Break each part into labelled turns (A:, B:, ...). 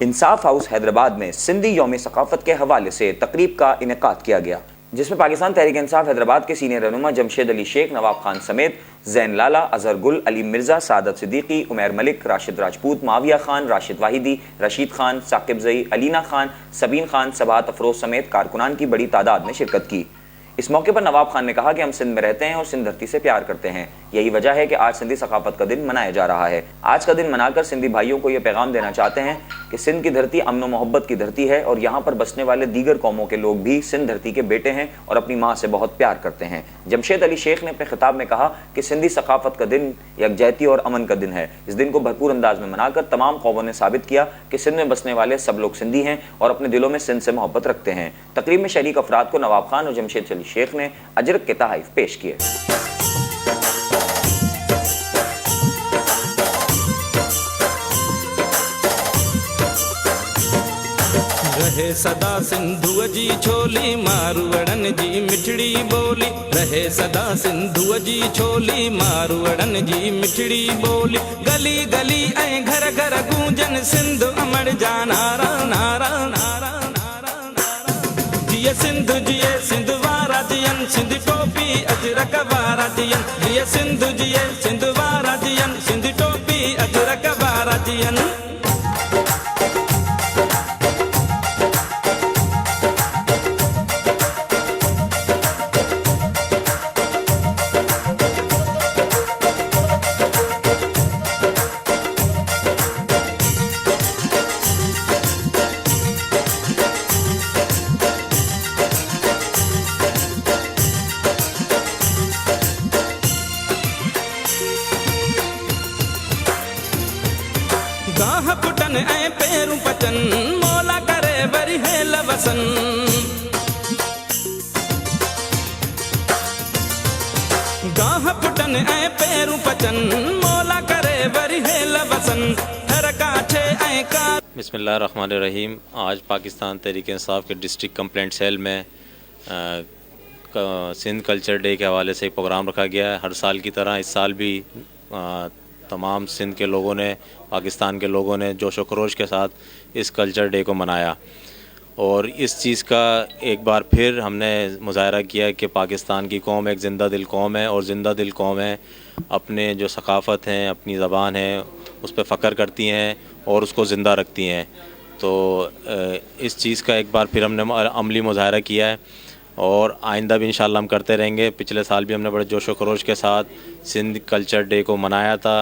A: इंसाफ house Hyderabad में सिंधी यौम सकाफत के हवाले से तकरीब का इनेकाद किया गया, जिसमें पाकिस्तान तहरीक इंसाफ हैदराबाद के सीनियर रहनुमा जमशेद अली शेख, नवाब खान समेत जैन लाला, अजहर गुल, अली मिर्जा, सादत सिद्दीकी, उमैर मलिक, राशिद राजपूत, माविया खान, राशिद वाहिदी, रशीद खान, साकिब जई, अलीना खान, सबीन खान, सबात अफरोज समेत कारकुनान की बड़ी तादाद ने शिरकत की। इस मौके पर नवाब खान ने कहा कि हम सिंध में रहते हैं और सिंध धरती से प्यार करते हैं। यही वजह है कि आज सिंधी सकाफत का दिन मनाया जा रहा है। आज का दिन मनाकर सिंधी भाइयों को यह पैगाम देना चाहते हैं कि सिंध की धरती अमन और मोहब्बत की धरती है और यहाँ पर बसने वाले दीगर कौमों के लोग भी सिंध धरती के बेटे हैं और अपनी माँ से बहुत प्यार करते हैं। जमशेद अली शेख ने अपने खिताब में कहा कि सिंधी सकाफत का दिन यकजहती और अमन का दिन है। इस दिन को भरपूर अंदाज में मनाकर तमाम कौमों ने साबित किया कि सिंध में बसने वाले सब लोग सिंधी हैं और अपने दिलों में सिंध से मोहब्बत रखते हैं। तकरीब में शरीक अफराद को नवाब खान और जमशेद अली शेख ने अजरक के तहाइफ पेश किए।
B: रहे सदा सिंधुअ जी छोली, मारवड़न जी मिठड़ी बोली। रहे सदा सिंधुअ जी छोली, मारवड़न जी मिठड़ी बोली। गली गली ऐं घर घर गूंजन सिंध अमर जा नारा नारा नारा नारा नारा। जिए सिंध जिए सिंध वारा जियन, सिंध टोपी अजरक वारा जियन। जिए सिंध जिए सिंध वारा जियन, सिंध टोपी अजरक वारा जियन। गाह पुटन ऐं पेरू पचन, मौला करे वरी है लवसन। गाह पुटन ऐं पेरू पचन, मौला करे वरी है लवसन। हर काछे ऐं का।
C: बिस्मिल्लाहिर्रहमानिर्रहीम। आज पाकिस्तान तहरीक इंसाफ के डिस्ट्रिक्ट कंप्लेंट सेल में सिंध कल्चर डे के हवाले से एक प्रोग्राम रखा गया है। हर साल की तरह इस साल भी तमाम सिंध के लोगों ने, पाकिस्तान के लोगों ने जोश व खरोश के साथ इस कल्चर डे को मनाया और इस चीज़ का एक बार फिर हमने मुज़ाहरा किया कि पाकिस्तान की कौम एक ज़िंदा दिल कौम है और ज़िंदा दिल कौम है अपने जो सकाफ़त हैं, अपनी ज़बान है, उस पर फ़ख्र करती हैं और उसको ज़िंदा रखती हैं। तो इस चीज़ का एक बार फिर हमने अमली मुज़ाहरा किया है और आइंदा भी इंशाअल्लाह हम करते रहेंगे। पिछले साल भी हमने बड़े जोश व खरोश के साथ सिंध कल्चर डे को मनाया था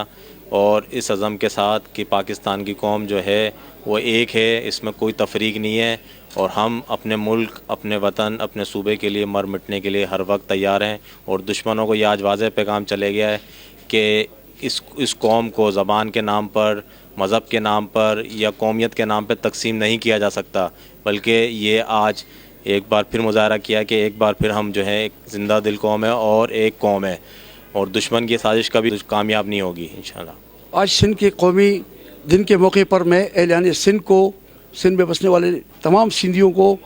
C: और इस अज़म के साथ कि पाकिस्तान की कौम जो है वो एक है, इसमें कोई तफरीक नहीं है और हम अपने मुल्क, अपने वतन, अपने सूबे के लिए मर मिटने के लिए हर वक्त तैयार हैं। और दुश्मनों को यह आज वाज़ेह पैगाम चले गया है कि इस कौम को ज़बान के नाम पर, मज़हब के नाम पर या कौमियत के नाम पर तकसीम नहीं किया जा सकता, बल्कि ये आज एक बार फिर मुज़ाहरा किया कि एक बार फिर हम जो है एक ज़िंदा दिल कौम है और एक कौम है और दुश्मन की साजिश कभी कामयाब नहीं होगी इंशाअल्लाह।
D: आज सिंध के कौमी दिन के मौके पर मैं एलान सिंध को, सिंध में बसने वाले तमाम सिंधियों को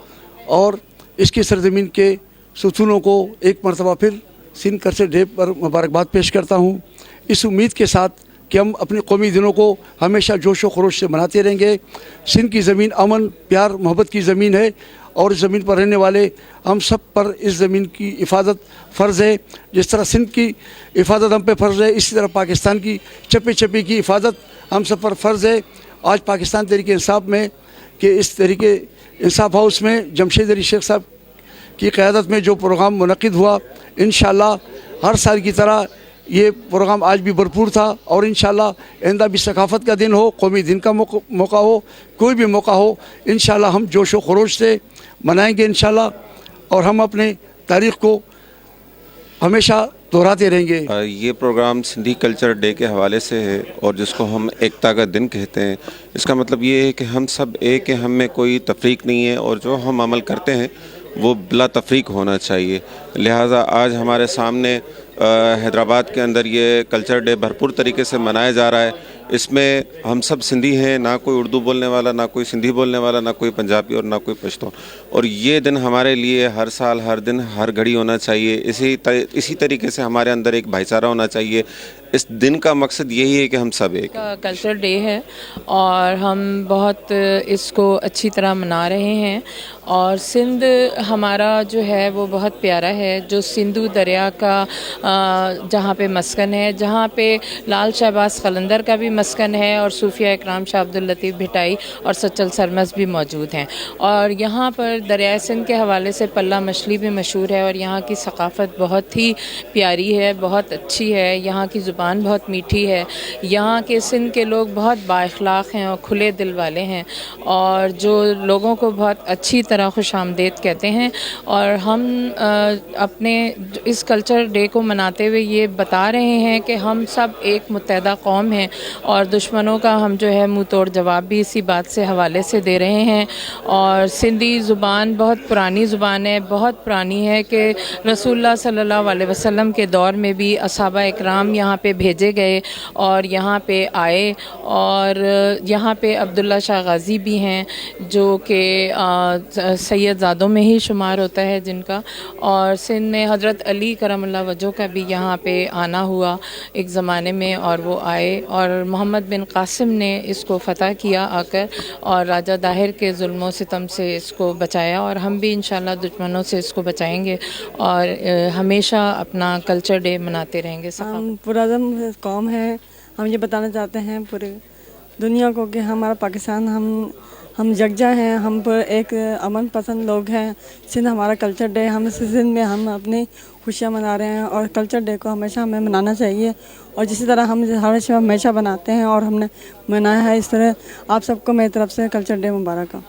D: और इसकी सरजमीन के सुतूनों को एक मरतबा फिर सिंध कल्चर डे पर मुबारकबाद पेश करता हूँ, इस उम्मीद के साथ कि हम अपने कौमी दिनों को हमेशा जोश व खरोश से मनाते रहेंगे। सिंध की ज़मीन अमन, प्यार, मोहब्बत की ज़मीन है और इस ज़मीन पर रहने वाले हम सब पर इस ज़मीन की हिफाजत फ़र्ज़ है। जिस तरह सिंध की हिफाजत हम पे फ़र्ज़ है, इसी तरह पाकिस्तान की चप्पे चप्पे की हिफाजत हम सब पर फ़र्ज़ है। आज पाकिस्तान तहरीक इंसाफ में कि इस तरीके इंसाफ हाउस में जमशेद अली शेख साहब की क़यादत में जो प्रोग्राम मुनक़िद हुआ, इंशाअल्लाह हर साल की तरह ये प्रोग्राम आज भी भरपूर था और इंशाअल्लाह आइंदा भी सकाफ़त का दिन हो, कौमी दिन का मौका हो, कोई भी मौका हो, इंशाअल्लाह हम जोश व खरोश से मनाएंगे इंशाअल्लाह और हम अपने तारीख़ को हमेशा दोहराते रहेंगे।
E: ये प्रोग्राम सिंधी कल्चर डे के हवाले से है और जिसको हम एकता का दिन कहते हैं। इसका मतलब ये है कि हम सब एक हैं, हम में कोई तफरीक नहीं है और जो हम अमल करते हैं वो बिला तफरीक होना चाहिए। लिहाजा आज हमारे सामने हैदराबाद के अंदर ये कल्चर डे भरपूर तरीके से मनाया जा रहा है। اس میں ہم سب سندھی ہیں، نہ کوئی اردو بولنے والا، نہ کوئی سندھی بولنے والا، نہ کوئی پنجابی اور نہ کوئی پشتو، اور یہ دن ہمارے لیے ہر سال ہر دن ہر گھڑی ہونا چاہیے. اسی طریقے سے ہمارے اندر ایک بھائی چارہ ہونا چاہیے. اس دن کا مقصد یہی ہے کہ ہم سب ایک
F: کا کلچر ڈے ہے اور ہم بہت اس کو اچھی طرح منا رہے ہیں. اور سندھ ہمارا جو ہے وہ بہت پیارا ہے، جو سندھو دریا کا جہاں پہ مسکن ہے، جہاں پہ لال شہباز قلندر کا بھی مسکن ہے اور صوفیہ اکرام شاہ عبد اللطیف بھٹائی اور سچل سرمس بھی موجود ہیں. اور یہاں پر دریائے سندھ کے حوالے سے پلہ مچھلی بھی مشہور ہے اور یہاں کی ثقافت بہت ہی پیاری ہے، بہت اچھی ہے. یہاں کی زبان بہت میٹھی ہے. یہاں کے سندھ کے لوگ بہت با اخلاق ہیں اور کھلے دل والے ہیں اور جو لوگوں کو بہت اچھی طرح خوش آمدید کہتے ہیں. اور ہم اپنے اس کلچر ڈے کو مناتے ہوئے یہ بتا رہے ہیں کہ ہم سب ایک متحدہ قوم ہیں اور دشمنوں کا ہم جو ہے منہ توڑ جواب بھی اسی بات سے حوالے سے دے رہے ہیں. اور سندھی زبان بہت پرانی زبان ہے، بہت پرانی ہے کہ رسول اللہ صلی اللہ علیہ وسلم کے دور میں بھی صحابہ اکرام یہاں پہ بھیجے گئے اور یہاں پہ آئے. اور یہاں پہ عبداللہ شاہ غازی بھی ہیں جو کہ سید زادوں میں ہی شمار ہوتا ہے جن کا. اور سندھ میں حضرت علی کرم اللہ وجہ کا بھی یہاں پہ آنا ہوا ایک زمانے میں اور وہ آئے اور محمد بن قاسم نے اس کو فتح کیا آ کر اور راجہ داہر کے ظلم و ستم سے اس کو بچایا. اور ہم بھی انشاءاللہ دشمنوں سے اس کو بچائیں گے اور ہمیشہ اپنا کلچر ڈے مناتے رہیں گے.
G: ہم پرعزم قوم ہے. ہم یہ بتانا چاہتے ہیں پورے دنیا کو کہ ہمارا پاکستان ہم یکجا ہیں، ہم پر ایک امن پسند لوگ ہیں. سندھ ہمارا کلچر ڈے، ہم سندھ میں ہم اپنی خوشیاں منا رہے ہیں اور کلچر ڈے کو ہمیشہ ہمیں منانا چاہیے. اور جسی طرح ہم ہمیشہ بناتے ہیں اور ہم نے منایا ہے، اس طرح آپ سب کو میری طرف سے کلچر ڈے مبارک ہو.